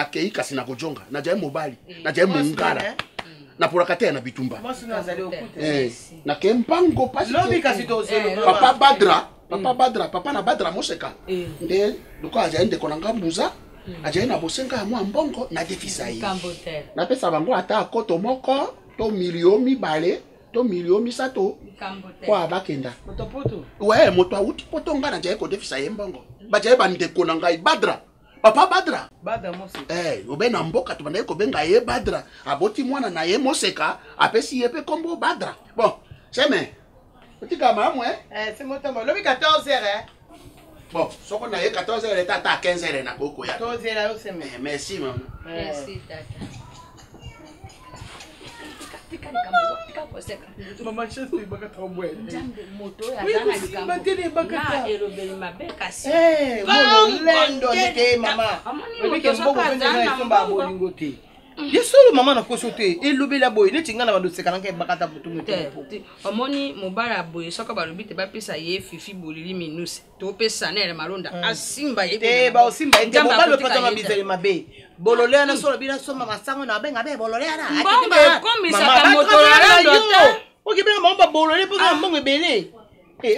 na kei kasi na kojonga na jaye mobali na jaye mungala na purakatea na bitumba na kempango pasi papa badra papa na badra moseka nde luka ajaye ndeko na ngambuza ajaye na bosenga ya mwa mbongo na defisa yi na pesa bango ata akoto moko to miliomi bale to miliomi sato kwa bakenda ouais moto auti potonga na jaye ko defisa yi mbongo ba jaye bandeko na ngai badra papa badra moseka obena mboka to banaye ko benga ye badra aboti mwana na ye moseka apesi ye pe kombo badra bon cheme otika mamwe c'est moto lobi 14h bon soko na ye 14h tata 15h na koko ya 14h c'est merci maman merci tata Maman chérie, baka tambwe. Jambe moto ya zana likambo. Na elobeli mabeka si. Lendo nite mama. Bébé ke mbongo pende na somba bolingo te. Yesolo mama na kosote elobela boy ne tinga na bando sekana ke bakata butungu te. Omoni mobala boy soka balobi te ba pesa ye fifi bolili minus. To pesa na ele malonda asimba ye. Te ba osimba ye mobala pata mabizeli mabe. Bololea na solo bina soma masango na benga be bololea na. Mbongo komisa ka moto la ndota. Okibenga mamba bolole pona mbongo ebele.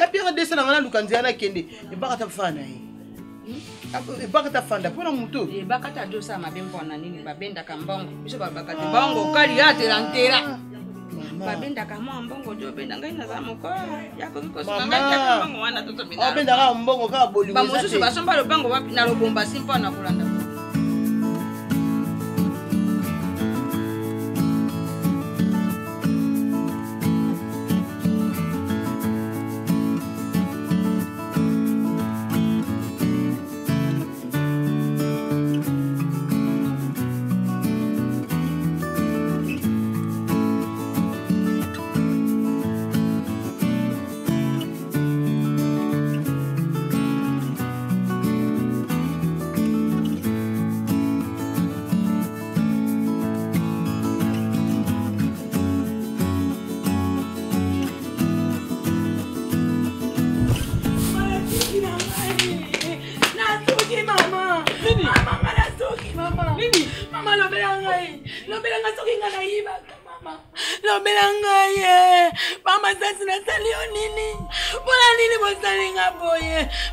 Apia desa na ngana lukanzi ana kende. Ebakata fana ye. Ebakata fanda pona mutu. Ebakata dosa mabembo na nini babenda ka mbongo. Biso babakata bongo kali ate lantera. Babenda ka mbongo jo benda ngai na zamoko. Yako biko sanga ya mbongo wana toto bina. Babenda ka mbongo ka bolingo. Ba mususu basomba lo bango wapi na lobomba simpa na kulanda.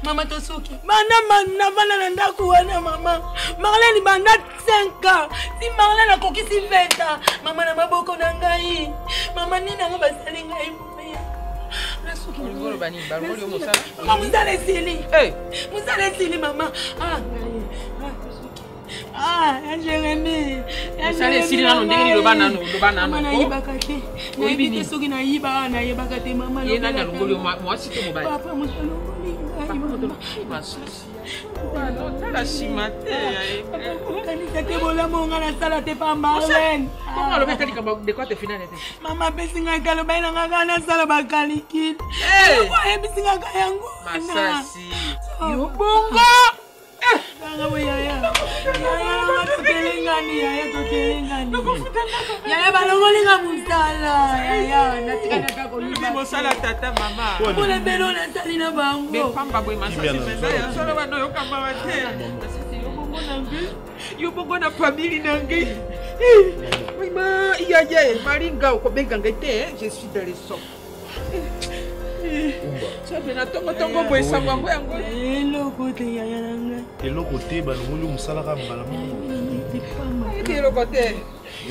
Mama tosuki bana bana ndaku wana mama Marlene banda 5 ans si Marlene akokisi 20 ans mama na maboko na ngai mama nina nga basali ngai mumea nasuki ngolo bani barolo musala mama musale sili mama Jeremy musale sili nano ndenge lo bana no na yibakate na yibite soki na yiba na yibakate mama ye na ngolo mo asito mo bani papa musalo la chimate te bola monga na sala te pa Marlene comment le mettre de quoi te finale mama besinga kalo baina nga na sala bakaliki kwa besinga kayangu masasi yo bongo nga we yaya totelengani yaya balongolinga musala yaya natikana kako liba mosala tata mama pole belo na tali na bango be pamba boy masasi benda solo bano yo kamba bate yo bongo na famille nangi mama iya maringa ko benga ngete je suis dans les sons sabena tongo boy sangwango yango eloko te yaya nanga eloko te balongoli musala ka mbala eloko te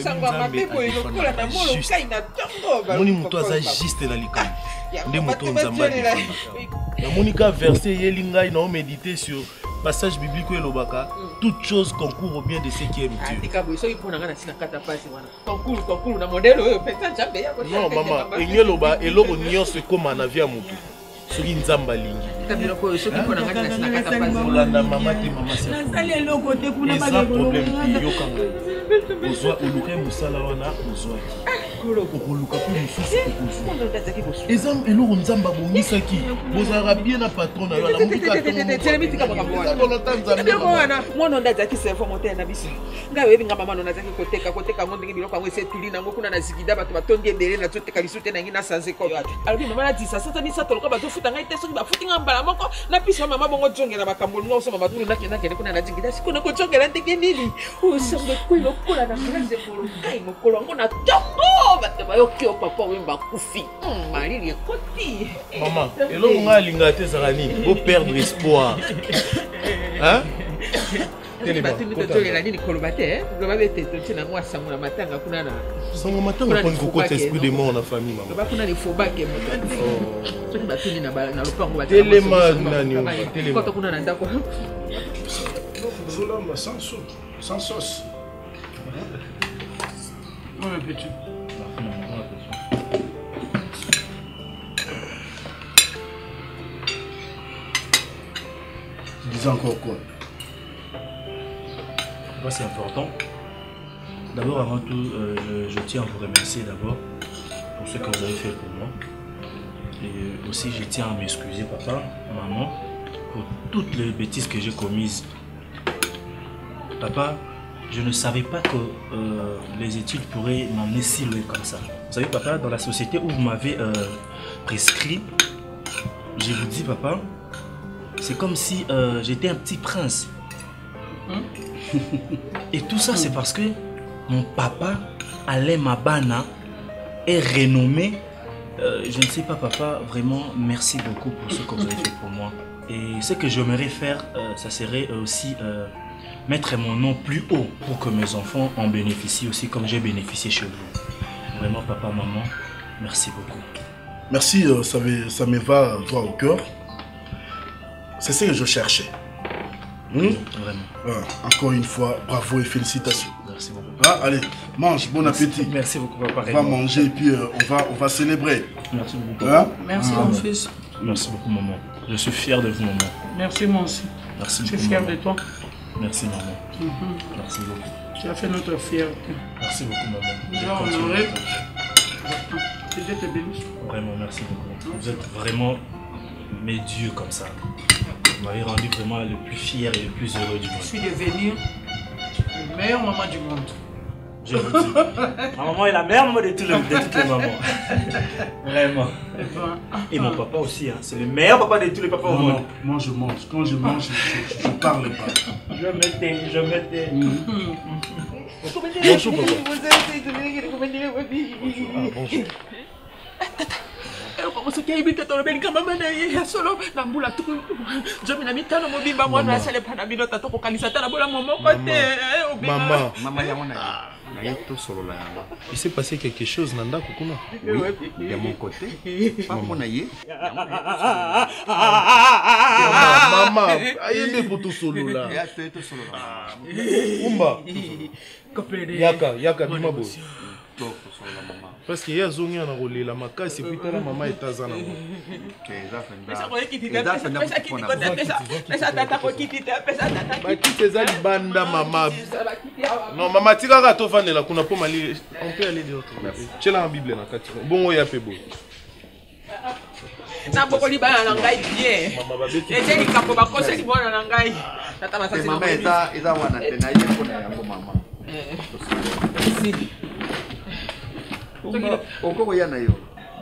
sangwa mapepo elokola na molo kai na tongo moni mutu aza juste na likambo nde moto nzambali namoni ka verset yeli ngai na méditer sur passage biblique elobaka toute chose concourt au bien de ceux qui aiment Dieu. Non maman, enyeloba eloko nyonso ekoma na via mutu. Soki nzamba lingi. Olanda mama te mama se. Nasali eloko te kuna ba problème yokanga. ozwa oluka mosala wana ozwaki okoluka mpe mosusu okozwa eza eloko nzambe abongisaki bozalaka bien na patron na yo mwana nde azalaki servo motere na biso ngai oyebi nga mama nona azalaki koteka ngo ndenge biloko yango esi etili nango kuna na zikida bato batondi ebele nazoteka lisu te nangi na sanze koyo ate alobi mama na disa sata misato loka bazofuta ngai te soki bafuti nga mbala moko na pisa mama bongo jongela makambo linga oso mama tulu nakendakende kuna na zikida sikona kojongela ndenge nini osango ekoi lokola na grase molokai mokolo yango na tongo bato bayoki o papa oyo bakufi malili ekoti mama eloko ngai alingaka te ezaka nini operdre espoir totolela nini koloba te loba bete totie nango asango na matanga kuna na sango matanga mponi kokota esprit de mort na famille mama loba kuna nifobake moto soki batuni na lopango telema nani koto kuna na ndako Zolamba sans sauce. Oui, petit. Dis encore quoi? C'est important. D'abord, avant tout, je tiens à vous remercier d'abord pour ce que vous avez fait pour moi. Et aussi, je tiens à m'excuser, papa, maman, pour toutes les bêtises que j'ai commises. Papa, je ne savais pas que les études pourraient m'emmener si loin comme ça. Vous savez, papa, dans la société où vous m'avez prescrit, je vous dis, papa, c'est comme si j'étais un petit prince. Et tout ça, c'est parce que mon papa, Alain Mabana, est renommé. Je ne sais pas, papa, vraiment, merci beaucoup pour ce que vous avez fait pour moi. Et ce que j'aimerais faire, ça serait aussi mettre mon nom plus haut pour que mes enfants en bénéficient aussi comme j'ai bénéficié chez vous. Vraiment, papa, maman, merci beaucoup. Merci, ça me va droit au cœur. C'est ce que je cherchais. Vraiment. Encore une fois, bravo et félicitations. Merci beaucoup. Allez, mange, bon appétit. Merci beaucoup, papa. On va manger et puis on va célébrer. Merci beaucoup. Merci, mon fils. Merci beaucoup, maman. Je suis fier de vous, maman. Merci, moi aussi. Merci beaucoup. Je suis fier de toi. Merci, maman. Merci beaucoup. Tu as fait notre fierté. Merci beaucoup, maman. Je vais honorer. Que Dieu te bénisse. Vraiment, merci beaucoup. Vous êtes vraiment mes dieux comme ça. Vous m'avez rendu vraiment le plus fier et le plus heureux du monde. Je suis devenue la meilleure maman du monde. Je vous dis. Ma maman est la meilleure maman de toutes les mamans. Vraiment. Et mon papa aussi, hein. C'est le meilleur papa de tous les papas au monde. Moi je mange. Quand je mange, je ne parle pas. Je me tais. Bonjour papa. Bonjour. soki ayebi te tolobelika mama na ye ya solo na mbula tuku jomi na mitano mobimba mwana asale pa na bino tato kokanisa ta na bola momoko te mama yango na ye tosolola yango. Il s'est passé quelque chose na ndako kuna. Oui, de mon côté pas mpona ye mama ayende po tosolola umba yaka bima bo parce que ya zongi na rolela makasi pitala mama etaza na ngo bakiti eza libanda mama non mama tikaka tovandela kuna po mali on peut aller dehors tshela na bible na kati bongo ya pe bo na bokoli bana na ngai bien ete likambo bakoseli mwana na ngai tata masasi mama eza wana te na ye mpona yango mama okoko ya na yo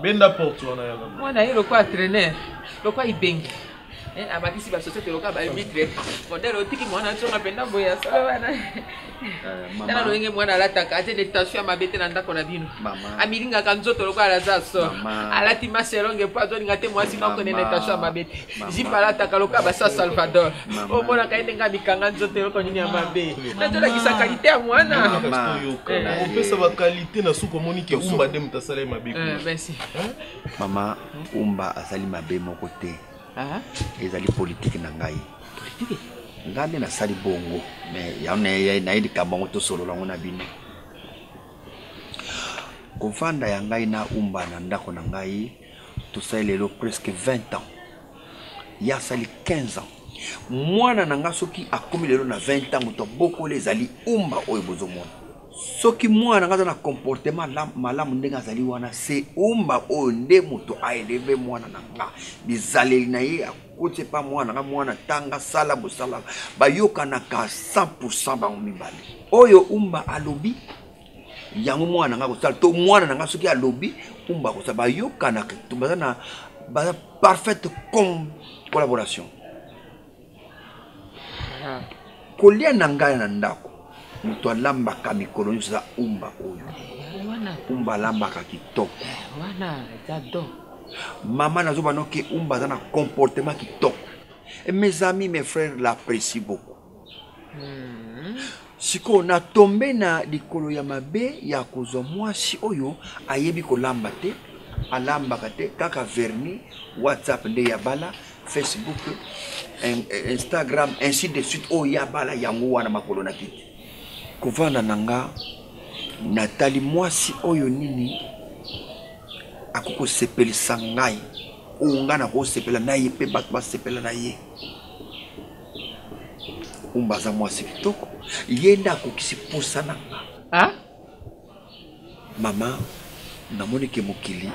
benda porte wana ya mwana ye lokwa traîner lokwa ibengi abakisi basosiete loka bamitre modele otiki mwana ntonga mpenda boya solo wana tala lolenge mwana alataka ate detention ya mabe te na ndako na bino amilingaka nzoto lokola alaza so alati maselonge mpo azolinga te mwasi nokone na detention ya mabe te jipe alataka lokola basa salvador omonaka ye ndenge amikanga nzoto eloko nini ya mabe nazolakisa kalite ya mwana opesa bakalite na suku omoni ke umba nde moto asala ye mabe merci mama umba azali mabe moko te ezali politique na ngai ngai nde nasali bongo mais naye likambo yango tosolola yango na bino kovanda ya ngai na umba na ndako na ngai tosali lelo presque 20 ans ye asali 15 ans mwana na ngai soki akomi lelo na 20 ans moto abokola ezali umba oyo bozomona soki mwana ngaza na comportement malamu ndenge azali wana c'est umba oyo nde moto aeleve mwana na nga bizaleli na ye akoti pa mwana nga mwana tanga sala bosala bayokanaka 100% bango mibale oyo umba alobi yango mwana nga kosala to mwana na nga soki alobi umba kosala bayokanaka baza na parfaite collaboration kolia na ngai na ndako moto alambaka mikolo nyonso za umba oyo umba alambaka kitoko mama nazoba noke umba aza na comportement kitoko et mes amis mes frères l'apprécient beaucoup siko na tombe na likolo ya mabe ya kozwa mwasi oyo ayebi kolamba te alambaka te kaka verni WhatsApp nde ya bala Facebook Instagram ainsi de suite oyo ya bala yango wana makolo na kiti kovanda nanga natali mwasi oyo nini akoko sepelisa ngai unga na ko sepela na ye pe bato ba sepela na ye umbaza mwasi kitoko yenda akokisi posa nanga ah mama namoni ke mokili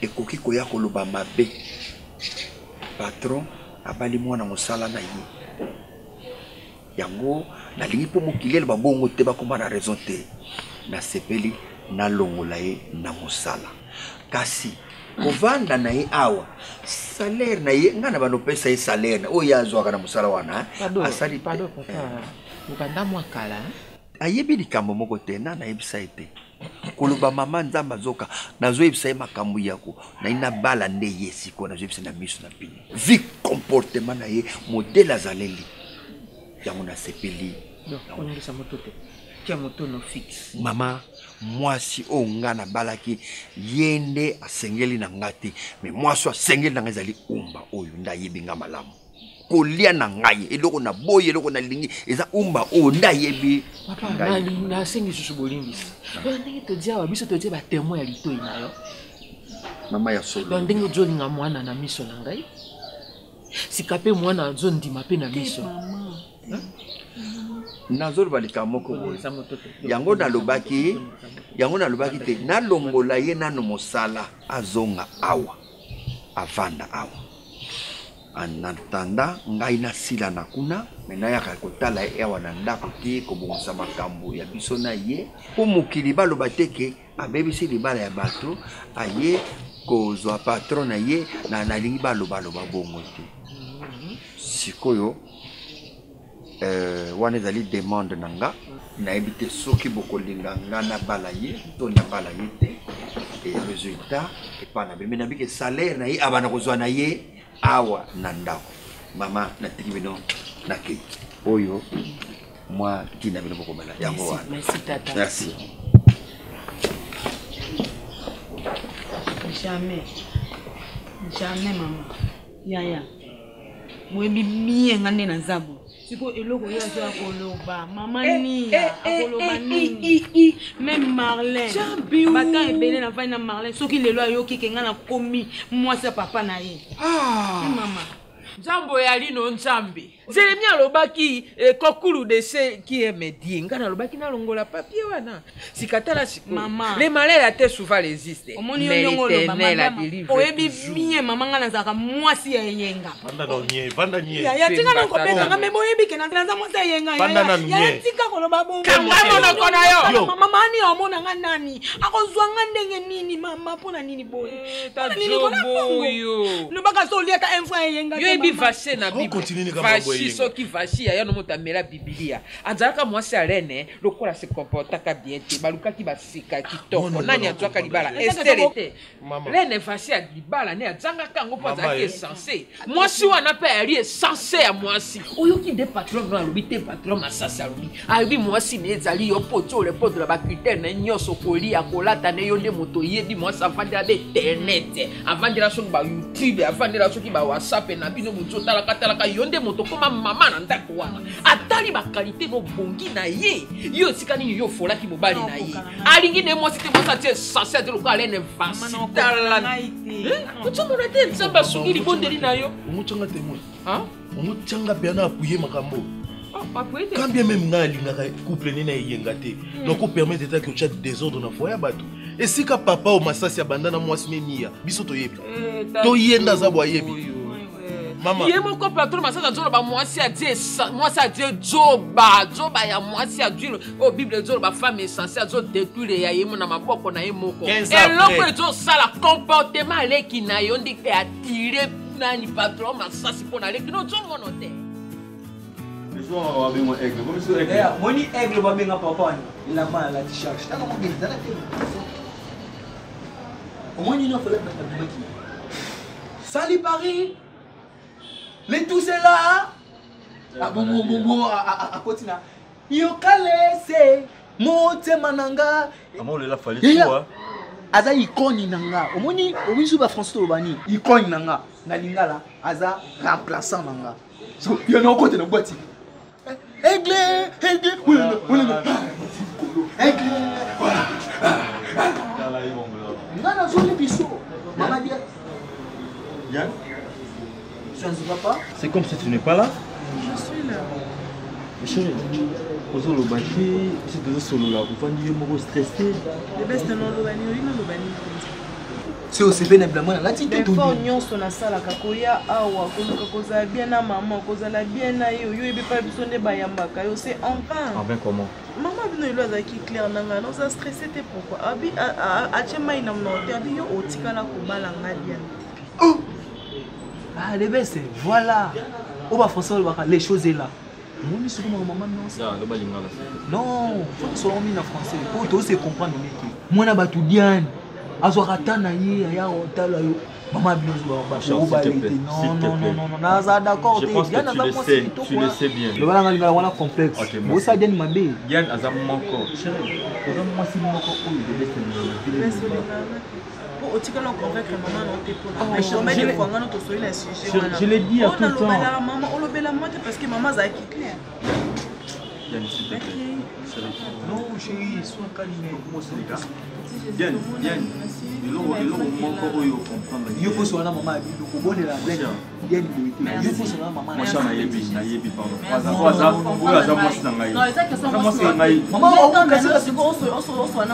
ekoki koya koloba mabe patron abali mwana mosala na ye yango nalingi po mokili ele babongo te bakoma na raison te nasepeli nalongola ye na mosala kasi kovanda na ye awa salaire na ye nga na banopesa ye salaire oyo azwaka na mosala wana asali mokanda mwakala ayebi likambo moko te na nayebisa ye te koloba mama nzambe azoka nazoyebisa ye makambo yako nayi nabala nde ye sikoyo nazoyebisa na miso na bino vi comportement na ye modele azaleli yango nasepeli oningisa moto te kia moto no fixe mama mwasi oyo nga nabalaki ye nde asengeli na nga te me mwasi asengeli na nga ezali umba oyo nde ayebi nga malamu kolia na ngai eloko na boye eloko na lingi eza umba oyo nde ayebi papa nasengi susu bolimbisi ndenge todia awa biso todia batemoin ya litoi na yo mama ya solo ndenge ozolinga mwana na miso na ngai sika mpe mwana azondima mpe na miso nazoloba likambo moko boye yango nalobaki te nalongola ye nano mosala azonga awa avanda awa en attendant ngai nasila na kuna me nayaka kotala ye awa na ndako te kobongisa makambo ya biso na ye mpo mokili baloba te ke abebisi libala ya bato aye kozwa patron na ye nalingi balobaloba bongo te sikoyo wana ezali demande na nga nayebi te soki bokolinga nga nabala ye to nabala ye te e resultat epa na bembe nabiki salaire na ye abana kozwa na ye awa na ndako mama natiki bino nakei oyo mwa tina bino bokomela yango wana merci jamais mama yaya mwebi mie ngande na zabo siko eloko ya za koloba mama nia akoloba nini même Marlène bata ebele na vai na Marlène soki lelo ayoki kenga na komi mwasi papa na ye mama Jambo ya lino nzambe. Zeremi alobaki kokulu de se qui est médié. Ngana alobaki na longola papier wana. Sikatala siko. Mama. Les malheurs à te souvent résistent. Omoni yongolo mama. Oyebi bien mama ngana zaka mwasi ya yenga. Vanda nye. Ya tinga na kopeka ngame boyebi ke na nza mwasi ya yenga. Ya tinga koloba bongo. Kama kona yo. Mama ni omona nga nani. Akozwa nga ndenge nini mama pona nini boye. Tajobo yo. Nobaka solia ka info ya yenga. Bi vaché na Bible. Vaché soki vaché ya no motamela Biblia. Anzaka mwasi arene lokola se comportaka bien te balukaki basika kitoko nani atwaka libala esterete. Rene vaché ya libala ne azanga kango poza ki censé. Mwasi wana pe ali censé ya mwasi. Oyoki de patron na lobité patron masasa lobi. Abi mwasi ne ezali yo poto le poto la bakite na nyoso koli akolata ne yo nde moto yebi mwasi avandela be internet. Avandela so ba YouTube, avandela so ki ba WhatsApp na bino mutotala katalaka yonde moto koma mama na ndako wana atali ba qualité no bongi na ye yo sikani yo fola ki mobali na ye alingi ne mwasi te mwasa te sasa te lokale ne vasitala kutomo na te nzamba sungi libondeli na yo umuchanga temwe ha umuchanga bia na apuye makambo Quand bien même nga lingaka couple nina yengate. Donc on permet d'état que tu as désordre dans foyer bateau. Et si ka papa o masasi abandana mwasi nenia, biso to yebi. To yenda za boye yebi. Maman. Yé mon copain tout masasi zo ba mwasi a dit joba ya mwasi a dit au Bible zo ba femme essentielle zo détruire ya yé mon na maboko na yé moko. Et l'autre zo ça la comportement les qui na yo ndi attirer nani patron masasi pour aller qui no zo monote. Moni aigle va bien papa il a mal à la t-shirt. Au moins il n'a pas la Salut Paris. Les tous c'est là. Ah bon à côté là. Yo kalese mote mananga. Maman il a fallu quoi? Aza ikoni nanga. Au moins au ba français to bani. Ikoni nanga. Na lingala aza remplaçant nanga. So yo na côté na boîte. Aigle, aigle, non, zone biso. Maman dit. Yann, ça ne va pas. c'est comme si tu n'es pas là. Je suis là. Mais chérie, posons le bâti, c'est de solo là. Vous faites du mot stressé. Le best non le bani, oui non le bani. C'est aussi bien évidemment la tite tout. Fois nyonso na sala kakoya awa koluka koza bien na maman kozala bien na yo yo ebe pa biso ne bayambaka yo c'est en vain. En vain comment? Maman bino ilo azaki clair nanga non ça stressé te pourquoi abi a chema ina mnote abi yo otikala kobala ngalian. Oh ah le best voilà. On va français les choses est là. Moi je suis comme maman non ça. Non, faut seulement en français. Pour tous se comprendre mec. Moi na batu Diane. Azorata na ye aya otala yo. Maman binozo ba non, d'accord. Je pense que tu le sais bien. Le bala ngala wana complexe. Bo ça Diane mabe. Diane azam moko. Chérie, ozam mwasi moko oyo de best pour otikala convaincre maman non te pour je l'ai dit à tout le temps. Maman on lobela moi parce que maman za qui clair. Diane s'il te plaît. Non chérie, sois calme. Comment ça les gars? Diane, il faut soigner maman il faut bonne la veine Diane il faut soigner maman moi ça na yebi pardon non exactement maman on soigner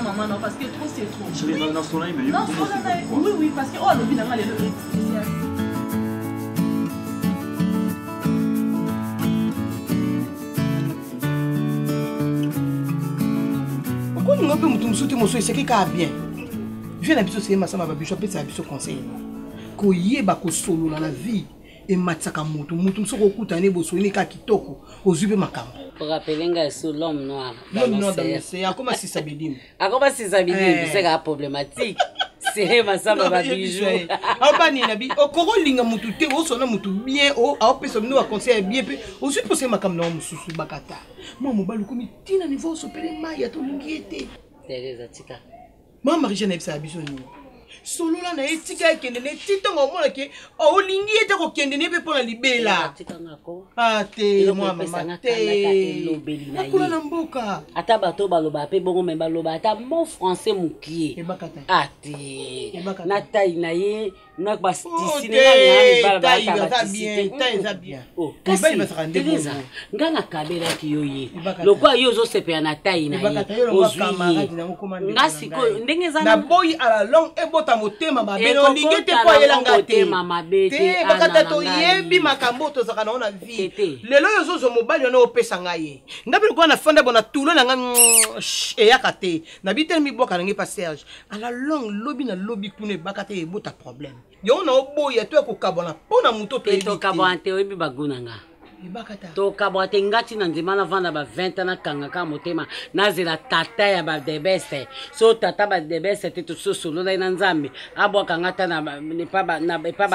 maman non parce que trop c'est trop chérie non son là mais oui parce que oh le bien mal spécial. Pourquoi nous avons tout souhaité mon souhait c'est qui a bien. Je viens d'habitude c'est ma sama babicho peut ça habitude conseil. Ko yeba ko solo na la vie et matsaka mutu soko kutane bo soni ka kitoko ozupe makambo. Pour rappeler nga sur l'homme noir. L'homme noir dans l'océan comment si ça bidim. Comment si ça bidim c'est la problématique. C'est ma sama babijo. Abani nabi okoro linga mutu te o sona mutu bien o a peso no conseil bien pe ozupe pour c'est makambo na mususu bakata. Moi mobali ko mitina niveau sopele maya to lingiete. Teresa tika. Maman Marie-Jeanne a besoin de solo là na etika ekende ne titongo mona ke o lingi ete ko kende ne pe pona libela ah te moi maman te akula na mboka ata bato baloba pe bongo me baloba ata mon français mukie ah te na taille na ye na bastisi na bala bien oh kasi Teresa ngana kabela ki yoye lokwa yo zo sepe na taille na ye ozwi ngasi ko ndenge za na boy ala long ebota motema mabelo lingete po yelanga te te bakata to yebi makambo to zaka na vie lelo yo zo mobali na opesa ngaye ngabi ko na fanda bona tulo na nga eyaka te na bitel mi boka ngi pa Serge ala long lobi na lobi kune bakata ebota problème yo na oboya to ko kabona pona muto to to kabona te obi baguna nga to kabwate ngati na ndima na vanda ba 20 na kanga ka motema na zela tata ya ba debeste so tata ba debeste te to solo na nzambe abwa kanga ta na ne pa ba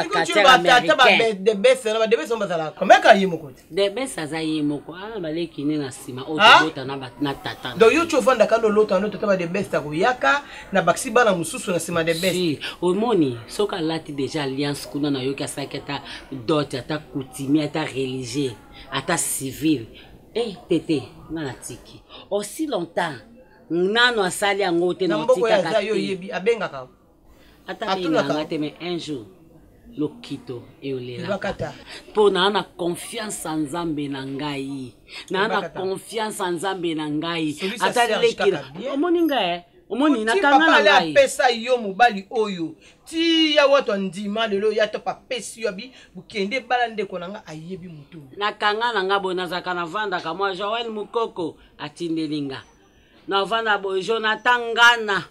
katera américain tata ba debeste na ba debeste mbazala comment ka yimo ko debeste za yimo ko ala baleki ne na sima o to na tata donc yo chovanda ka lolo no tata ba debeste ko yaka na baksi bana mususu na sima debeste si o moni soka lati déjà alliance kuna na yo ka saketa dot ata coutumier ata religieux ata civil tete ngana tiki aussi longtemps nano asali yango te na tika ka yo yebi abenga ka ata binanga te mais un jour lokito eolelaka mpo na confiance en nzambe na ngai na confiance en nzambe na ngai ata lekila omoni ngai omoni nakanga na ngai apesa yo mobali oyo ti ya wato ndima lelo ya to papesi yo bi bukende bala ndeko na nga ayebi mutu nakanga na nga bo nazaka na vanda ka moi Joël Mukoko atindelinga na vanda bo Jonathan Ngana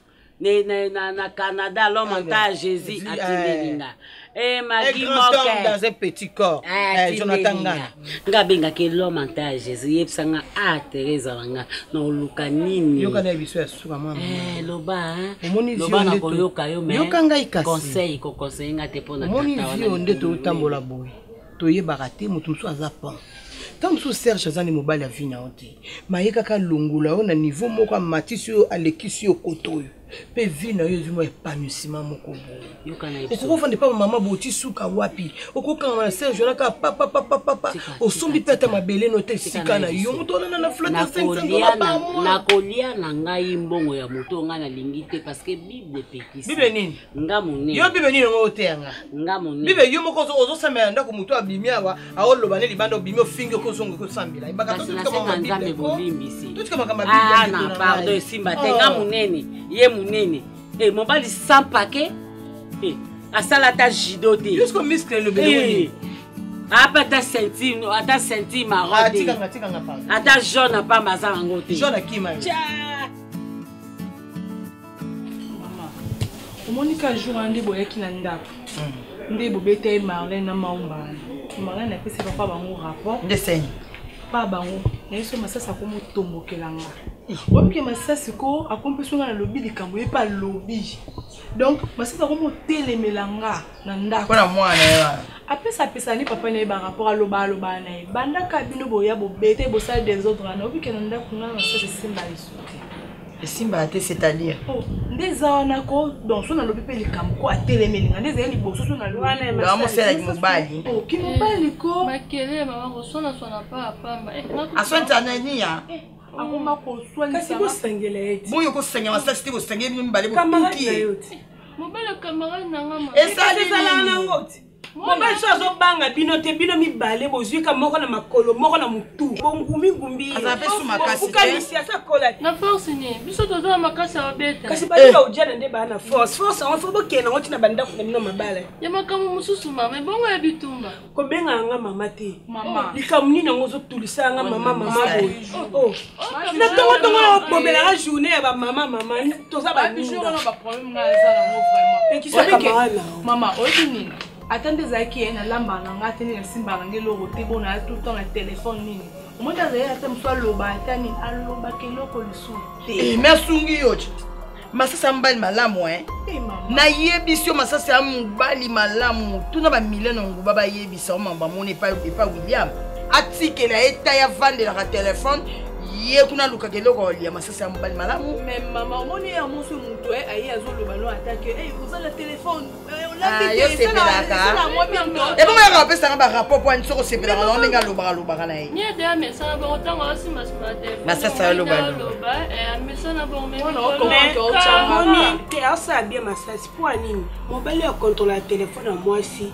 na Canada l'homme en Jésus atindelinga Maggie Moke dans un petit corps Jonathan Ngana nga benga ke l'homme en Jésus yepsanga Teresa langa no luka nini yoka na biso ya suka mama loba loba na koyoka yo me yoka ngai kasi conseil ko conseil nga te pona moni vio ndeto utambola boy toyebaka te mutu musu azapa tant so Serge azani mobali avina onte mayeka ka lungula ona niveau moko matisi yo alekisi yo kotoyo pe vina yo zimo épanouissement moko boy yokana oko fande pa mama boti suka wapi oko kanga na Serge na ka papa osombi peta mabele no te sika na yo muto na flotte 500 $500 na kolia na ngai mbongo ya moto nga na lingi te parce que Bible pekisi Bible nini nga monene yo Bible nini ngo otenga nga monene Bible yo moko ozo samela ndako muto abimia wa aoloba ne libanda obimio fingo ko zongo ko sambila ibaka to kama nzambe bolimbisi tout kama kama Bible na pardon simba te nga monene ye monene mobali sans paquet asala ta judo te jusqu'au muscle le bébé apa ta senti marron ata jaune pa mazala ngo te jaune akima omonika jour ande boyaki na ndako nde bobete Marlène na Maumbana Marlène apesi papa bango rapport ndeseni pa bango yeso masasa ko motombokelanga opi masasa ko akompeso na lobby likambo ye pa lobby donc masasa ko motelemelanga na ndako kona mwana ya apesa ni papa na ba rapport a loba na ye banda kabino boya bobete bosala des autres na opi ke na ndako na masasa simba lisuti simba te c'est-à-dire ndeza na ko donc so na lobby pe likambo ko atelemelinga ndeza ye liboso so na lobby na mosela mobali ki mobali ko makele mama ko sona pa pamba aswanta na nia akoma ko swali kasi ko sengela eti boyo ko sengela masasi ko sengela mbale bo tuki mobali camarade na ngama esali na ngoti mobali so azobanga bino te bino mibale bozwika moko na makolo moko na mutu bongumi azapesu makasi ukanisi asakola na force ni biso to na makasi abeta kasi bali ba ujana nde bana force on fo bokena ngoti na banda ko bino mabala ya makamu mususu mama bongo ya bitumba ko benga nga mama te mama likamuni na ngozo tulisa nga mama boy na tongo na bombela la journée ya ba mama toza ba jour na ba problème nga za na mo vraiment et qui mama oyini attendez zaki na lamba na ngati ni simba ngi loko te bona tout temps na téléphone nini omonda za ya tem so loba tani aloba ke loko lisuti mesungi yote masasa mbali malamu na yebisio masasa mbali malamu tuna ba milena nguba ba yebisa mamba moni pa William atikela eta ya vande la téléphone ye kuna luka keloko ya masasa mbali malamu mais maman omoni ya musu mutu ayi azoloba lo attaque vous avez le téléphone yo sepelaka et bon ya rapesa ba rapport point sur sepelaka on nga loba na ye ni de message ba otango asima masasa loba message na bon mais on te asa bien masasi pour nini mobali ya contrôler téléphone à moi si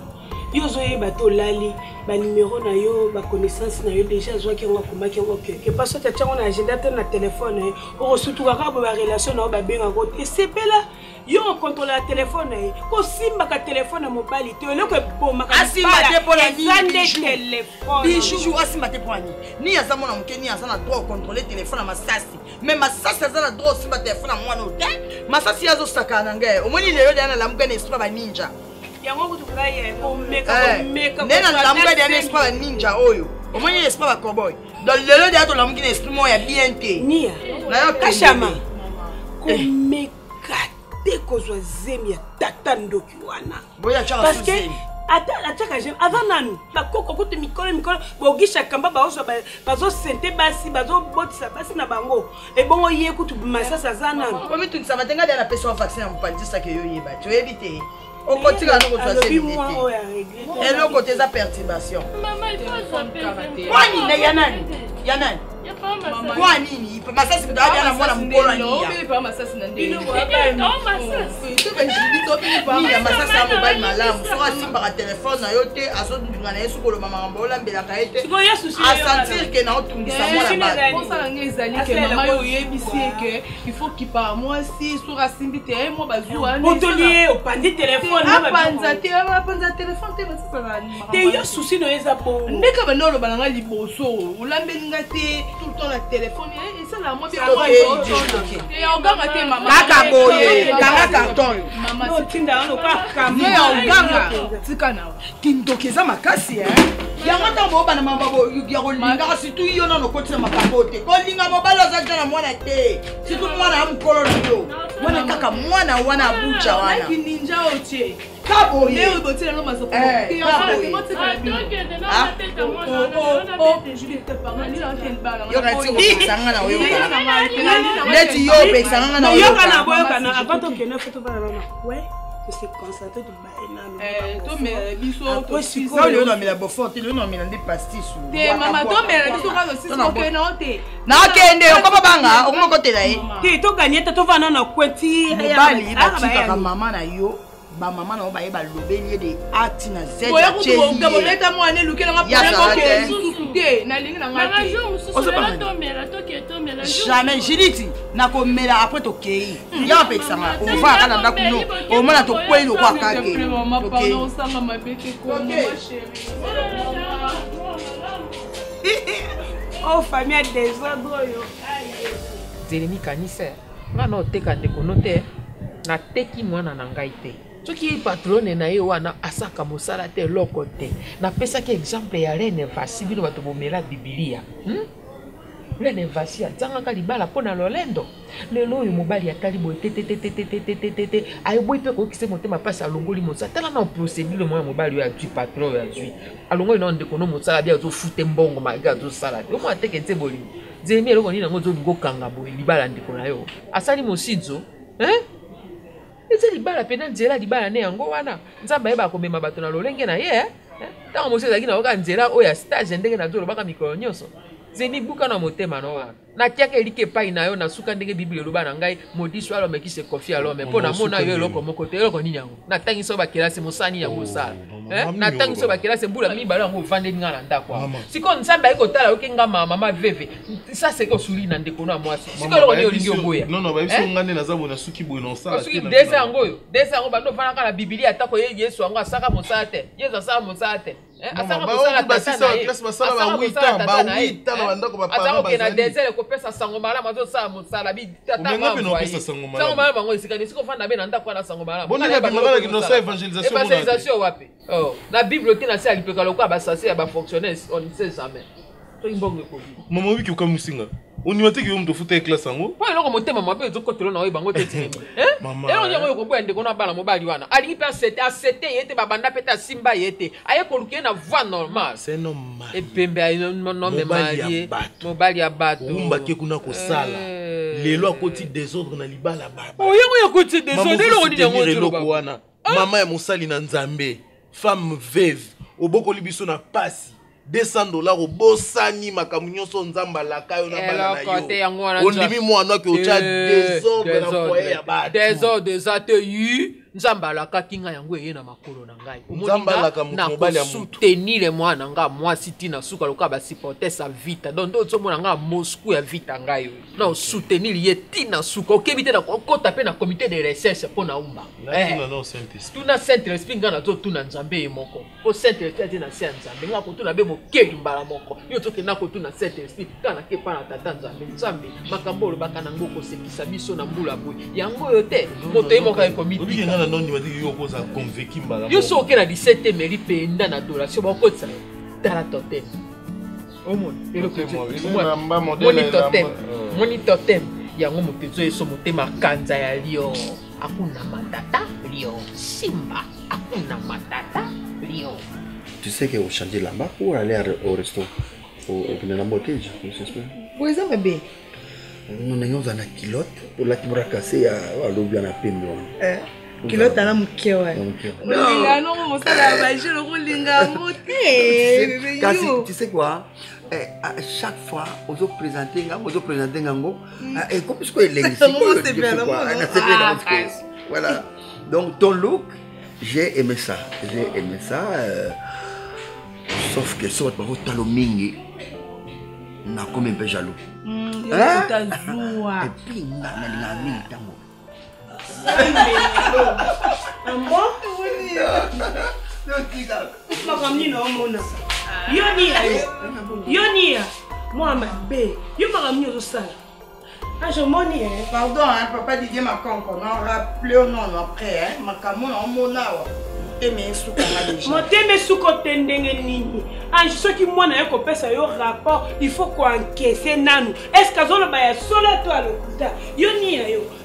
yo zoyeba to lali ba numéro na yo ba connaissance na yo déjà zo ki ngo komaki ngo ke parce que tu as un agenda te na téléphone o surtout ka ba relation na ba benga ko et c'est bela yo contrôle la téléphone ko simba ka téléphone mobile te le ko boma ka asimba te pour la téléphone bijou asimba te pour ni ya zamona mukeni ya sana droit contrôler téléphone ma sasi même ma sasi ya sana droit simba téléphone moi no te ma sasi ya zo sakana ngai omoni lelo dana la mukeni esprit ba ninja yango kutukaye omeka nena la mukeni ya esprit ba ninja oyo omoni esprit ba cowboy dans lelo dana to la mukeni esprit moi ya bien te nia na yo kashama komeka kozwa zemi ya tata ndoki wana parce que ataka jeune avant nanu bakoko kote mikolo bogisha kamba bazo sente basi bazo botisa basi na bango e bongo ye kutu masasa za nanu komi tunisa batenga de la personne vaccin ya mpandisa ke yo yeba tu éviter au côté là nous kozwa zemi et le côté za perturbation maman il faut s'appeler wani na yanani Kwa nini? Masasi mtawaje na mwana mkono ni ya. Obe masasi na ndeni. Ya masasi ya mobile malamu. Soka simba ka telefone na yote azodunga na yesu kolo mama mbola mbela ka ete. Asentir que na otungisa mwana ba. Konsala ngezali ke mama yo yebisi ke il faut qu'il par moi si soka simbi te moi bazua. Botolier opandi téléphone na panza téléphone te masasa na. Te yo souci no eza po. Ndeka banolo balanga liboso. Ulambelinga te tout le temps la téléphone et ça la moi bien. Et oganga te mama. Kaka boye, kaka carton. Mama tinda ono pa kama. Oganga tika na. Kindokeza makasi yango ntango obana mababo ya kolinga surtout yo nano kotisa makambo te kolinga mobali oza na mwana te surtout mwana ya mokolo na yo mwana kaka mwana wana abuja wana ninja otie kaboye leo botie ngo masoko yo kati okisanga na yo neti yo opesanga na yo yo kana boyo kana abato kena foto bana mama ouais se concentrer de baina to me biso to siko le no me la bofort le no me na ndi pastis te mama to me la biso ka siko ke no te na kende okoma banga okomokotela ye te to ganyeta to vana na kweti mobali batika mama na yo ba mama na ba ye ba lobeli de ati na z ya cheli ya boleta mwana lukela nga pona ko te na lingi na ngati jamais jiliti na komela après to kei ya pexanga on va kana ndaku no o mona to kwelo kwa kake pardon sanga mabete ko ma chérie oh famille désordre yo Zeremi kanisa ngana oteka ndeko note na teki mwana na ngai te soki patrone na ye wana asaka mosala te loko te napesaki exemple ya Reine Vasi bino bato bomela Biblia Reine Vasi azangaka libala mpona lolendo lelo oyo mobali atali boye te ayeboyi mpe kokise motema mpasi alongoli mosala tala na procédure moya mobali oyo azwi patron oyo azwi alongoli na ndeko no mosala bia azofute mbongo malgré azosala te omo ateke nte bolingo Zeremi eloko nini yango ozolinga okanga boye libala ndeko na yo asali mosidzo eza libala pena nzela libala ne yango wana nzambe ayeba komema bato na lolenge na ye ntango mosi ezalaki na oka nzela oyo ya stage ndenge nazolobaka mikolo nyonso Zeremi buka na motema no wana natiaka elike epai na yo nasuka ndenge biblia eloba na ngai modiso alome qui se confie à l'homme mpo namona yo eloko moko te eloko nini yango natangisi oyo bakelasi mosani yango osala natangisi oyo bakelasi mbula mibale yango ovandeli nga na ndako sikoyo nzambe ayi kotala oke nga mama veve sa seke osuli na ndeko no ya mwasi sikoyo eloko nini olingi oboya soki desa yango oyo desa yango bando ovandaka na biblia atako ye yesu yango asaka mosala te yesu asala mosala te asaka mosala tata na ye asaka mosala tata na ye azaka okena desert ekopesa sango malamu azosala mosala sango malamu bango esikani esika ofanda be na ndako wana sango malamu evangelisation wapi na bible te na se ya lipeka lokola basase ya bafonctionnaire on ne sait jamais to imbongo ekobi mama wiki okamusinga onima teki yo mutofuta eklase yango po eloko motema mabe ezokotelo na oyo bango te tini eloko yango oyo koboya ndeko na bana mobali wana alingi mpe asete ye te babanda mpe te asimba ye te aye koluka ye na voie normale epembe ayinome marie mobali ya bato ombaki kuna kosala lelo akoti désordre na libala baba oyango yakoti désordre eloko nini yango eloko wana mama ya mosali na nzambe femme veuve obokoli biso na pasi $200 obosani makambo nyonso nzamba laka yo na bala na yo ondimi mwana ke ocha désordre na foyer ya bato désordre eza te yi nzamba alakaki ngai yango eye na makolo na ngai nakosoutenir mwana nga mwasi ntina suka lokola basupporter sa vita donc nde ozomona nga moscou ya vita ngai oyo na osoutenir ye ntina suka okebi te okota mpe na comité de recherche mpo na umba tuna saint esprit nga nazotuna nzambe ye moko mpo saint esprit atie na se ya nzambe nga kotuna be mokeli mbala moko yo tokenda kotuna saint esprit kaka nake mpa na tata nzambe makambo olobaka nango kosekisa biso na mbula boye yango oyo te moto ye moko ekomitika yo so oke na 17 meri penda na adoration bakotisa tala totem moni totem yango moto ezoyeso motema kanza ya lio akuna matata lio simba akuna matata lio. Tu sais que vous changez là-bas pour aller au resto au bouteille, j'espère. Oui, ça va bien. Nous avons une kilote pour la qui bracasse à l'objet à pembe. Kilote na mkewa. Linga non mosala ba jelo ko linga moté. Tu sais quoi? À chaque fois, on se présente et comme ce que voilà. Donc ton look, j'ai aimé ça. Sauf que sur votre talomingi, n'a comme un peu jaloux. Et puis n'a mis tango. Yoni, moi ma bé, yo m'a ramené au sol. Ah je m'en ai. Pardon, hein, papa Didier m'a encore rappelé au nom après, hein, ma camon en monawa. Mon thème sous côté nini. En ce qui moi n'a pas ça yo rapport, il faut qu'on encaisse nanu. Est-ce que zolo ba ya solo toi le kuta. Yoni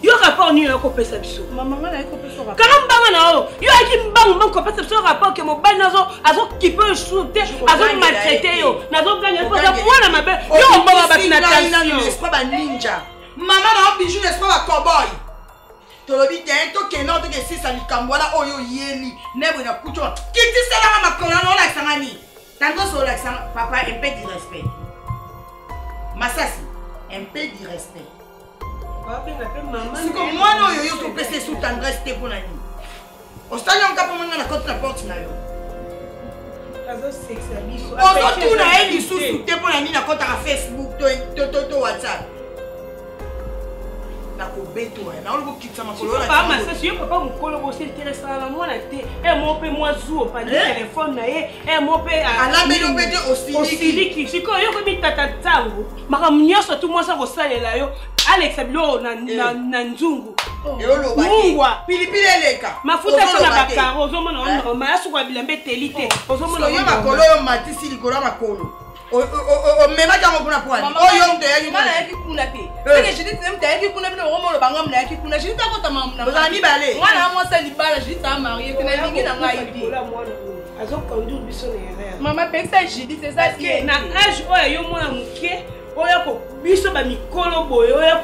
yo rapport ni yo ko pesa biso. Maman na ko pesa rapport. Karamba na o. Yo aki mbang ko pesa biso rapport que mon ba nazo azo qui peut shooter, azo maltraiter yo. Nazo gagner pour ça moi na mabe. Yo ba ba na tension. N'est pas ba ninja. Maman na bijou n'est pas ba cowboy. Tolobi dento que non que si ça ni kambola oyo yeli nebo na kucho kiti sala ma makona no la sangani tango so la sang papa un peu de respect Masasi un peu de respect papa na maman c'est comme moi no yo to pese sous tendresse te pona ni o stali on kapo manga na côté la porte na yo azo sexa biso o so tu na eli sous te pona ni na côté à Facebook to WhatsApp. Papa Masasi yo papa mukolo bo s'intéresse à moi na té et mon pe moi zou pa téléphone na ye et mon pe ala belo bete osili siko yo ko mi tata tango maka mnyoso tout moi ça ko salela yo Alex abilo na nzungu yo lo baki pilipili eleka mafuta so na bakaro ozomona on ma yasu kwa bilambe telite ozomona yo makolo yo matisi likolo makolo o mema jango kuna kwani o yo ndo yanyu mala yaki kuna te seke jidi tse mta yaki kuna bino romolo banga mna yaki kuna jidi ta kota mamna bazani bale mwana amwasa libala jidi ta marié tena lingi na ngai te azo conduire biso na erreur mama pesa jidi c'est ça qui na âge oyo yo mwana muke oyo ko biso ba mikolo boyo oyo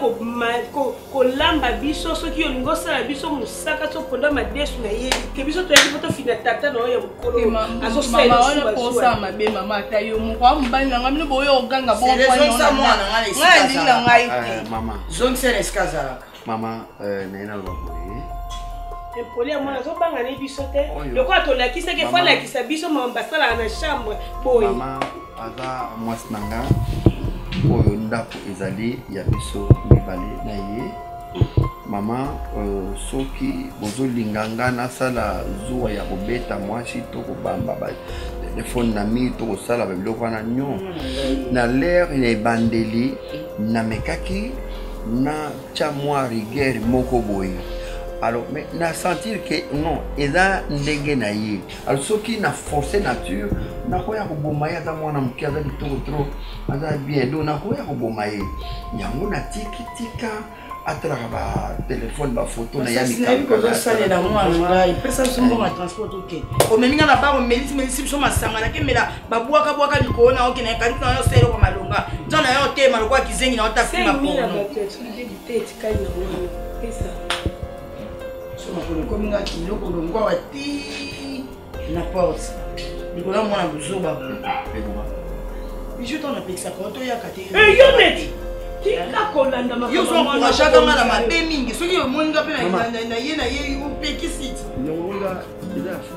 ko lamba biso soki yo lingo sala biso musaka so ponda madesu na ye ke biso to yaki poto fina tata na oyo mukolo azo sala mama posa mabe mama ta yo mukwa mbani na ngamino boyo oganga bo kwani na mwana ngai na ngai mama zone c'est escazara mama naina lo boye Poli à moi, je vais aller bisoter. Le quoi, tu l'as qui c'est qu'il faut la qui s'habille sur mon bassin dans la chambre. Maman, Aza, moi, Snanga, oyo ndako ezali ya biso mibale na ye. Maman, soki bozo linganga na sala zuwa ya kobeta mwasi to kobamba ba téléphone na mi to sala ba biloko na nyo. Na l'air ne bandeli na mekaki na chamwa rigueur moko boye. Alors, mais na sentir que non, eza ndenge na ye. Alors, ce qui na forcé nature, na koya ko bomaye ata mwana muke aza trop aza bien do na koya ko bomaye. Yango na tika atraka ba téléphone ba photo na yami ka ko sale na mwana ngai pesa sombo ma transport ok. O meminga na ba o melisi biso masanga na kemela babwaka likolo na ok na kanti na yo selo ko malonga. Nzana yo te maloko kizengi na ota kuma ko. Pesa comme nga kilo ko ngwa wati na porte nikola mwana buzoba bijo tona pekisa ko to yakate yo net tika kolanda makama yo so ko shaka mala mabe mingi soki yo moninga pe na ye u pekisiti nyonga ida fo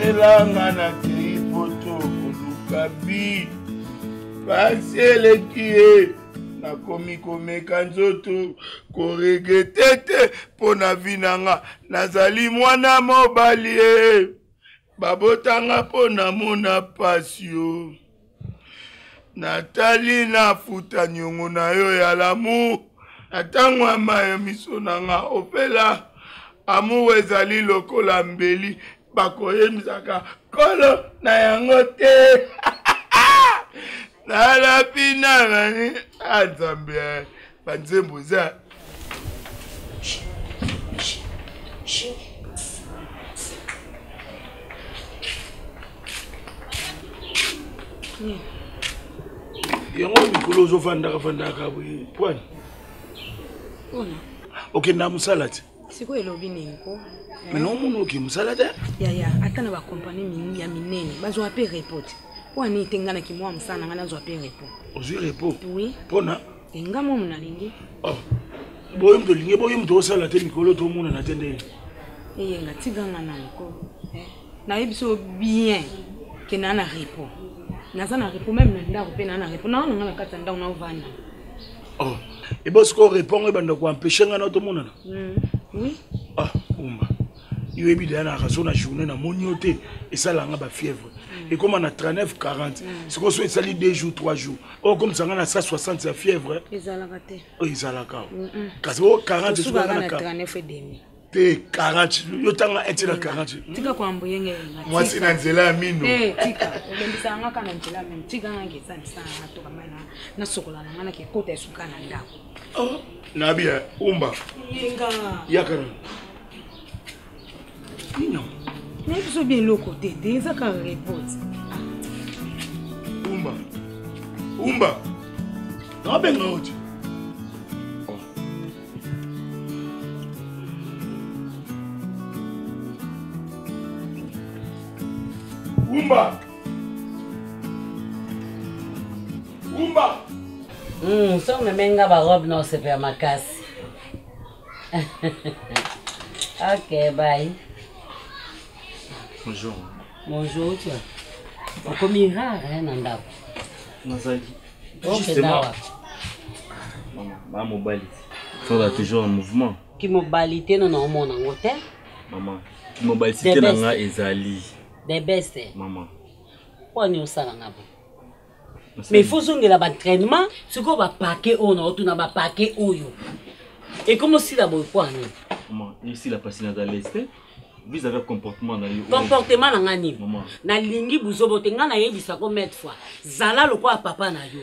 elanga na Kabi pasele kie na komi komeka nzoto koregetete pona vinanga nazali mwana mobali babotanga pona mona pasio natali na futa nyongo na yo ya lamu atango amaye miso nanga opela amu ezali lokola mbeli bakoyemisaka kolo na yango te nalapina nani azambe banzembo za yango mikolo ozovandaka boye pwani okenda mosala te sikoyo elobi nini ko mena omona oke mosala te yaya ata na bakompani ya minene bazwa mpe report wani ite nga na kimwa mosala na nga nazwa mpe report ozwi report oui mpona nga momu nalingi boyo moto olingi boyo moto osala te mikolo tomonana te ndenge eyenga tiganga na mikolo nayebi so bien ke naa na report naza na report meme na ndako mpe naa na report naonanga na kati ya ndako naovanda ebosiko report ebanda koampeshe nga na tomonana oui umba yo ebi deya na raso na journée na moni yo te esalanga bafièvre ekoma na 39-40 sikoyo so esali 2 jours 3 jours okomisanga na 160 ya fièvre ezalaka te ezalaka kasi o 40 esukaka na 39 et demi te 40 yo tanga eti na 40 tika kwambuyenge mwasi na nzela ya mino tika olembisanga ka na nzela ya mino tika nga ngesanisanga nga toka mai nasokola na nga na kekota esuka na ndako nabia umba yakana nino nayebi so bien eloko te te ezaka report umba nabenga oti Umba so memenga barobe na osepeya makasi ok bye bonjour bonjour tu okomi rare na ndako nazali justement maman mobali faudra toujours en mouvement kimobali te no naomona yango te maman kimobali na nga ezali the best maman poni osala nga bo mais il faut zongela baentraînement sikoyo bapake oyo na otuna bapake oyo ekomi osila boye pwani maman ici la pasine à l'est vis avec comportement na yo comportement na nga nini nalingi buzobo te nga nayebisako maître fois zala lokola papa na yo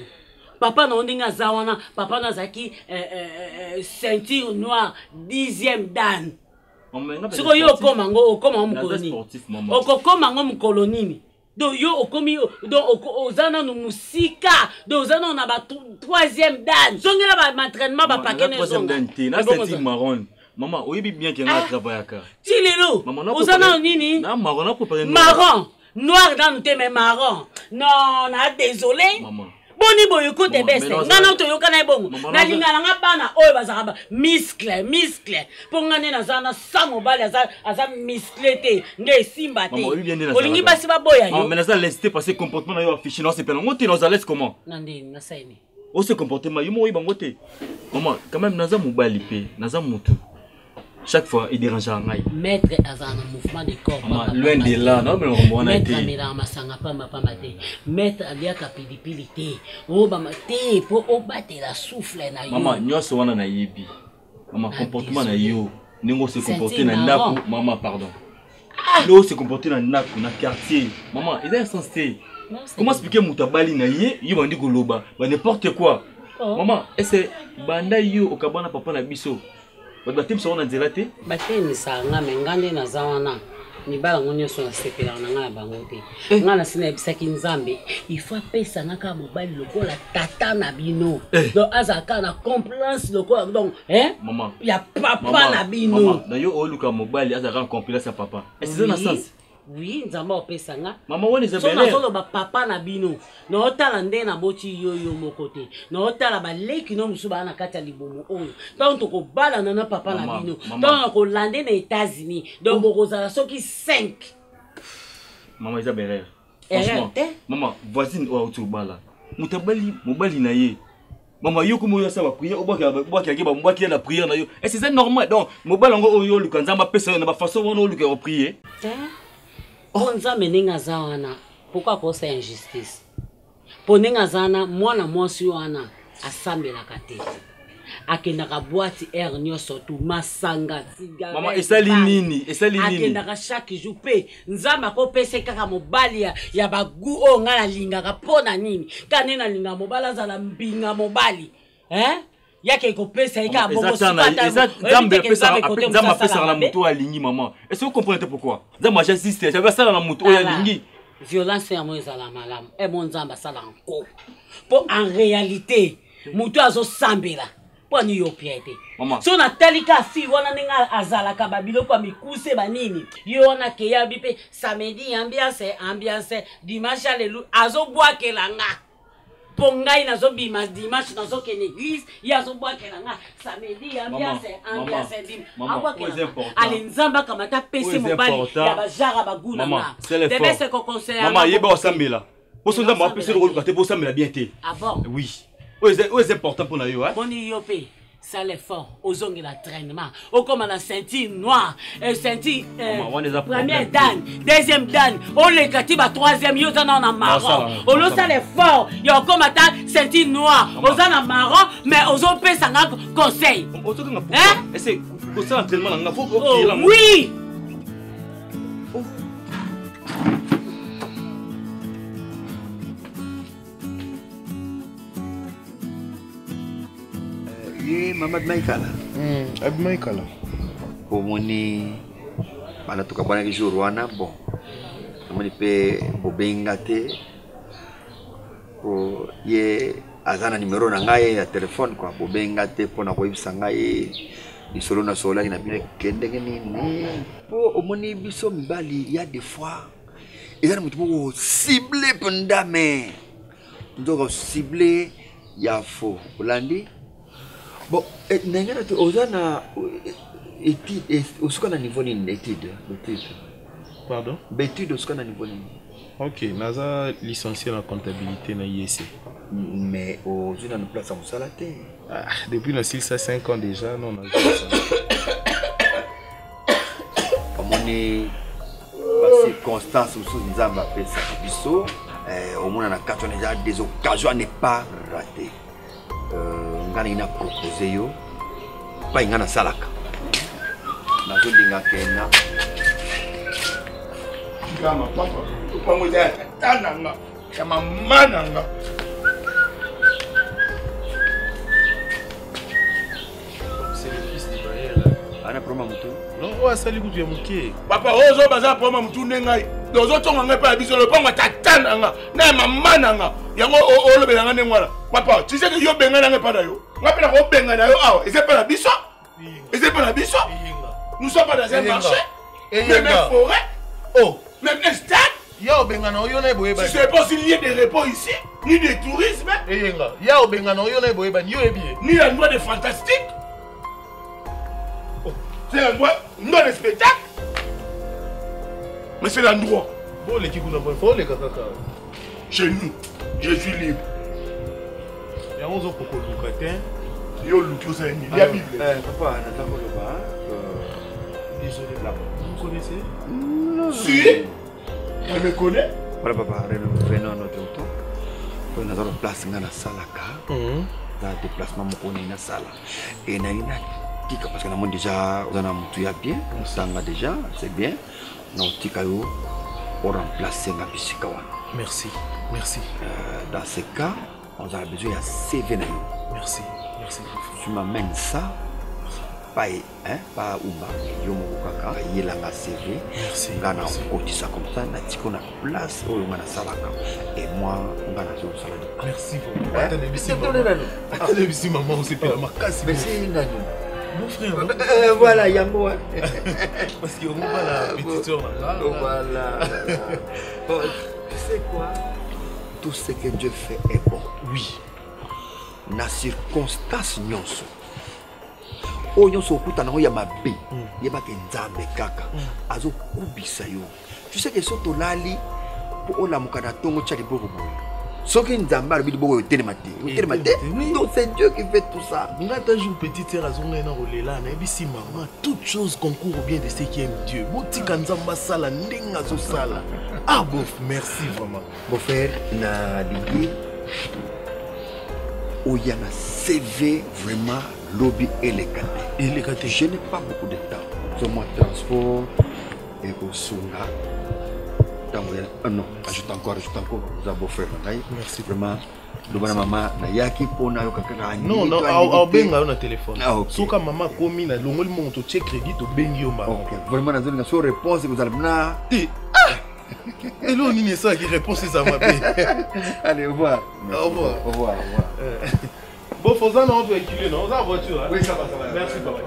papa na ondinga aza wana papa na azalaki ceinture noire 10e dan sikoyo yo okoma ngo okoma mokolo nini okokoma ngo mokolo nini donc yo okomi donc oza nanu musika donc oza nanu na ba 3e dan zongela baentraînement bapake na ezonga maman oyebi bien que nga travaillaka ti lelo oza nanu nini marron noir nanu te mais marron non na désolé boni boyo kote bese ngana toyokana ebongo nalingana nga bana oyo bazaka muscle mpo ngane naza na sa mobali aza muscle te nde esimba te olingi basi baboya yo mais naza laisse te passer comportement na yo affiché na sepela ngo te naza laisse comment nandeni nasaini o se comportement yo mo oyiba ngo te maman quand même naza mobali pe naza mutu chaque fois il dérange à ngai maître azana mouvement de corps loin de là non mais on a été maître masanga pamba te maître aliaka pilipili te obama te po obatela souffle na yo maman nyonso wana na yebi maman comportement na yo ningo se comporter na ndako maman pardon lo se comporter na ndako na quartier maman il est censé comment expliquer mutabali na ye yo bandi koloba ba n'importe quoi maman est-ce banda yo okabana papa na biso batemisa wana nzela te batemisa nga me nga nde naza wana mibala ngo nyonso nasepelaka na nga na bango te nga nasi nayebisaki nzambe ifo apesa nga kaka mobali lokola tata na bino donc azalaka na complace lokola donc ya papa na bino na yo oluka mobali azalaka na complace ya papa eza na sens oui nzambe opesa nga mama wana so nazoloba papa na bino naotala nde naboti yo moko te naotala baleki no mosusu baa na kati ya libumu oyo ntango tokobalana na papa na bino ntango nakolande na États-Unis donc bokozala soki 5 mama eza berere franchement mama voisine oyo auti obala mutabali mobali na ye mama yo komo yo sa ba prière obaki ba mbaki na prière na yo et c'est normal donc mobali ngo oyo luka nzamba pesa yo na ba façon wana oluka o prier nzambe ndenge aza wana pourquoi kosa injustice mpo ndenge aza wana mwana mwasi wana asambelaka te akendaka boîte air nyonso tu masanga mama esali nini akendaka chaque jour mpe nzambe akopesa kaka mobali ya bagu oyo ngai nalingaka mpo na nini ka nde nalingaka mobali azala mbinga mobali yake kopesa ika bongo supata nzambe apesaka na mutu alingi maman est-ce que vous comprenez pourquoi nzambe aja système ça va ça na mutu oyo alingi violence ya mo ezala malamu e mo nzamba sala encore pour en réalité mutu azosambela po ni yo piete so na talika fi wana ninga azala ka babilo kwa mikuse banini yo na ke ya bipe samedi ambiance dimanche alelu azobwakela nga pongai nazo bima dimanche nazo ke l'église ya zobwakela nga samedi ambiance dim ale nzamba kama ta pese mobali ya bajara baguna nga debe se ko conseiller maman yeba osambela poso nzamba pese ko luka te poso sambela bien te ah bon oui c'est important pour na yo hein boni yo pe ça l'effort aux ongles d'entraînement au comme la ceinture noire ceinture première dan deuxième dan on les katiba troisième yo ça na marron on le ça l'effort yo comme ta ceinture noire aux na marron mais aux on peut ça conseil hein c'est pour ça entraînement na faut oui Mamad Maikala. Maikala. Pomoni bana toka bwana jour wana bon. Pomoni pe bobengate ko ye azana numero na ngai ya telefone kwa bobengate pona ko ibisa ngai isolo na sola ina bile kendenge nini. Po omoni biso mbali ya des fois ezana mutu ko cibler pendame. Ndoko cibler ya faux. Olandi bon, n'engana tu osana étude osukana niveau ni étude. Pardon? Étude osukana niveau ni. OK, naza licencié en comptabilité na IEC. Mais osuna na place à Musalate. Depuis na 6 à 5 ans déjà non na. Omoni ba circonstances sous nzamba pesa biso au moins na 4 ans déjà des occasions à ne pas rater. Ngana ina proposé yo pa ngana salaka na zodinga kena ngama papa upango ya tananga ya mama nanga c'est le fils de Baël ana proma mutu non o asali kutu ya muke papa ozo baza proma mutu nengai dozo tonga ngai pa biso le pango tatananga na mama nanga yango olobelanga nengwala papa tu sais que yo benga nanga pa yo ngapela ko benga na yo awa et c'est pas la biso nous sommes pas dans un marché même forêt oh même un stade yo benga na yo na boyeba c'est pas s'il y a des repos ici ni de tourisme eyenga ya benga na yo na boyeba yo ebie ni l'endroit de fantastique c'est l'endroit non de spectacle mais c'est l'endroit bon l'équipe nous avons fait les kaka chez nous je suis libre. Yango zo poko lukatin. Yo luki ça ni la Bible. Papa, nataka loba. Désolé là. Vous connaissez? Non. Si. Tu me connais? Voilà papa, revenons à notre auto. Pour nous avoir place ngana salaka. Dans déplacement moko na sala. Et na ina tika parce que na mon déjà on a mutu ya bien, on déjà, c'est bien. Na tika yo pour remplacer na bisika wana. Merci, merci. Dans ce cas, on a besoin de CV. Merci, merci. Tu m'amènes ça, pas Ouma, Yomo Kaka, il a un CV. Merci. On a ça comme ça, on a place, on a salaka. Et moi, on a un salade. Merci beaucoup. Attendez, ici, maman, on s'est fait la casse. Merci, Nani. Mon frère. Voilà, Yango. Parce qu'on voit la petite soeur là. Voilà. Tu sais quoi? Tout ce que Dieu fait est bon. Oui. Na circonstance nyonso. O nyonso okuta nango ya mabe. Yeba ke nzambe kaka. Azo kubisa yo. Tu sais que soto lali po olamuka na tongo tchali boko boy. Soki nzambe alobili boko yo telemate. Non, c'est Dieu qui fait tout ça. Ngata jour petite sœur azonga na rolela na ebisi maman, toute chose concourt au bien de ce qui aime Dieu. Botika nzamba sala ndenga zo sala. Ah bof, merci vraiment. Mon frère na ligi où il y a un CV vraiment lobby élégaté. Je n'ai pas beaucoup de temps. Sur mon transport et au Sunga. Non, ajoute encore. Vous avez beau frère. Merci vraiment. Le bon maman na yaki pona yo kaka non au benga na téléphone. Soka maman komi na longoli monto check crédit au bengi yo mama. OK, vraiment na zone na so réponse vous allez na Et là, on y est ça qui répond, c'est ça, ma belle. Allez, au revoir. Au revoir. Au revoir. Bon, faut ça, non, véhiculer, non? On a la voiture, hein? Oui, ça va, ça va. Merci, papa.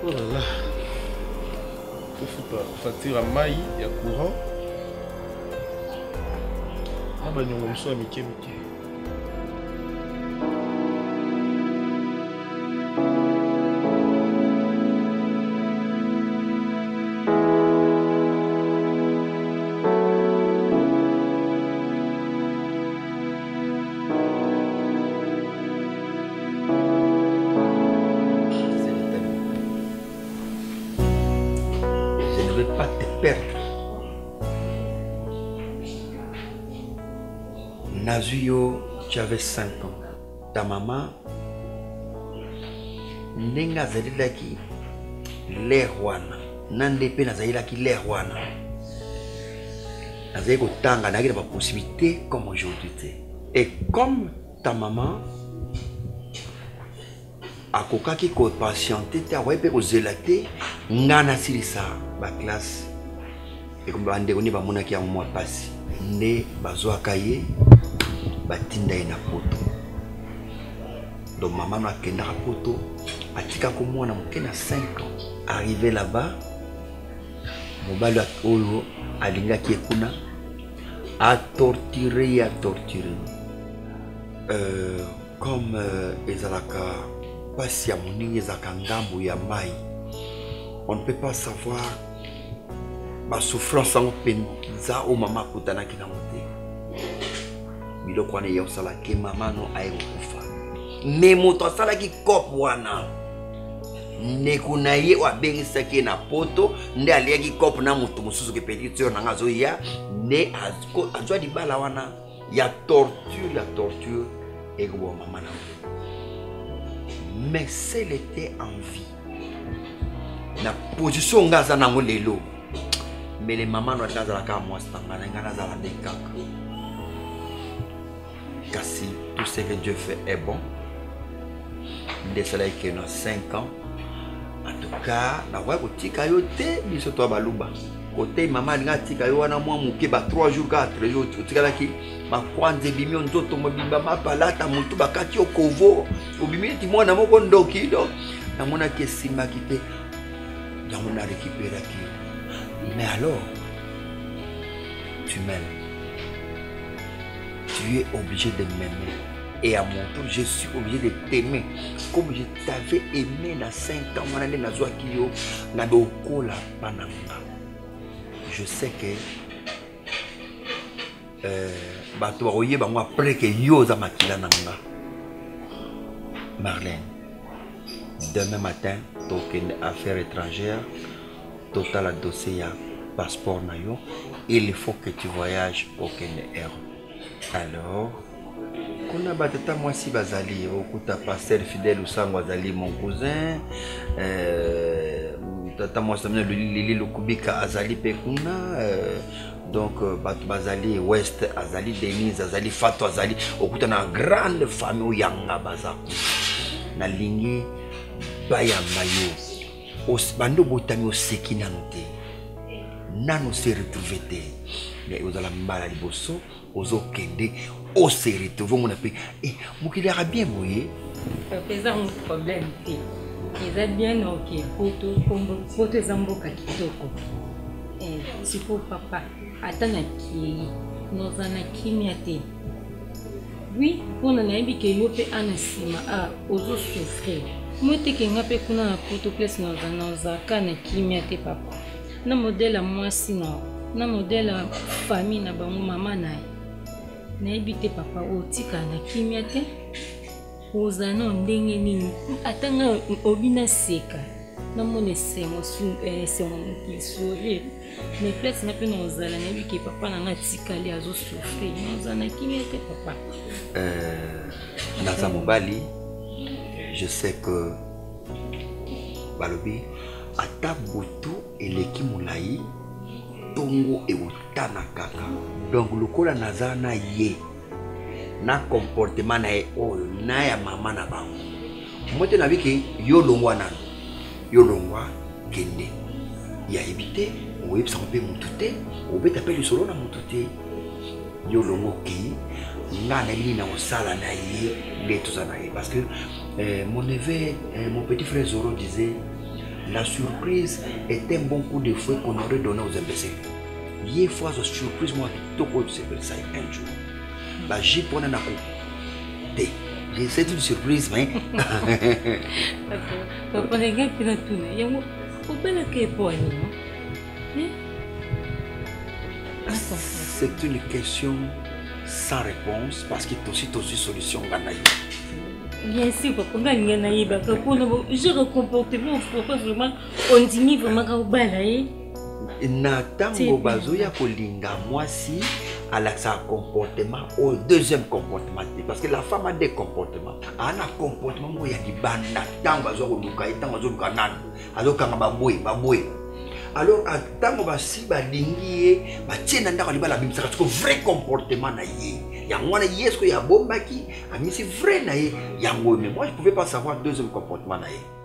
Oh là là. Faut pas facture à maï, il y a courant. Ah bah, nous sommes Mickey. Nazuyo, tu avais 5 ans. Ta maman, Nenga Zalilaki, l'erwana. Nandepe Nazalilaki, l'erwana. Nazalilaki Tanga, n'a pas possibilité comme aujourd'hui. Et comme ta maman, a kokaki ko patienter, ta ouais pe ko zelaté, ngana silisa ba classe. Et comme bande on ba monaki en mois passé. Ne bazo akaye batinda ina poto. Donc maman a kenda poto, atika ko mwana mokena 5 ans. Arrivé là-bas, mobali oyo alingaki ekuna a torturé. Comme ezalaka pasi ya moningi ezalaka ngambo ya mai, on ne peut pas savoir ma souffrance en penza o mama kutanaki na mote biloko wana ya osala ke mama no aye kokufa me moto asalaki kope wana ndeko na ye abengisaki na poto nde aliaki kope na moto mosusu ke petitio nanga azoya nde azwa libala wana ya torture ego mama na mais s'il était en vie na position ngaza nango lelo mais les mamans n'ont pas la moi kasi tout ce que Dieu fait est bon. Des soleils qui ont 5 ans. En tout cas, na wa kotika yo te biso to baluba. Côté maman nga tika yo wana mwa muke ba 3 jours 4 jours tika ki ma kwanze bimi nzoto mobimba mapalata mutu bakati yo kovo obimi ti mwana moko ndoki do na mona ke simba kite ya mona récupérer ki. Mais alors, tu m'aimes. Tu es obligé de m'aimer. Et à mon tour, je suis obligé de t'aimer. Comme je t'avais aimé dans 5 ans, je sais que après que Marlène, demain matin, token affaires étrangères, total à dossier passeport nayo, il faut que tu voyages au Kenya. Alors, qu'on a battu moi si bazali, au ta pasteur fidèle ou sang bazali mon cousin, tata moi samina lili lukubika azali pekuna, donc batu bazali ouest azali Denise azali Fatou azali, okuta na grande famille yanga bazaku, na lingi bayamba yo. Bando botami oseki nano te nano se retrouver te mais ozala mbala liboso ozokende ose retrouver mona pe mokili ya bien moye pesa un problème te eza bien ok poto eza mboka kitoko siko papa ata na kiri noza na kimia te oui mpona nayebi ke yo mpe ana nsima ozosouffrir moi teke nga pe kuna na poto place noza ka na kimia te papa na modèle ya mwasi na modèle ya famille na bango mama na ye nayebi te papa otika na kimia te oza na ndenge nini ata nga obina seka namona esengo mokili sourire mais place na mpe nozala nayebi ke papa na nga tikali azosouffrir noza na kimia te papa naza mobali. Je sais que Balobi ata butu eleki mulai tongo e utana kaka donc lokola naza na ye na comportement na ye oyo na ya mama na bango mote na biki yo longwa nano yolongwa kende ya ebité oyebi sa mpe mutu te obeta mpe lisolo na mutu te yolongo ki nga na nini na osala na ye nde toza na ye parce que mon neveu mon petit frère Zoro disait la surprise est un bon coup de fouet qu'on aurait donné aux imbéciles. Yé fois de surprise moi kitoko c'est ça un jour bah j'ai pour na ko te c'est une surprise mais papa les gars qui la tourner yango obela ke poani c'est une question sans réponse parce qu'il y a aussi solution ganaï. Bien sûr, papa, je recomportement, pourquoi vraiment on dit vraiment qu'on balaye. Na tango bazoya kolinga mwasi alaxa comportement au deuxième comportement parce que la femme a des comportements ana comportement mo ya dibanda tango bazo luka tango bazo luka nan azokanga baboy alors tango basi balingi ba tiena ndako libala bimisa ko vrai comportement na ye yango na yesko ya bombaki amisi vrai na ye yango mais moi je pouvais pas savoir deuxième comportement na ye.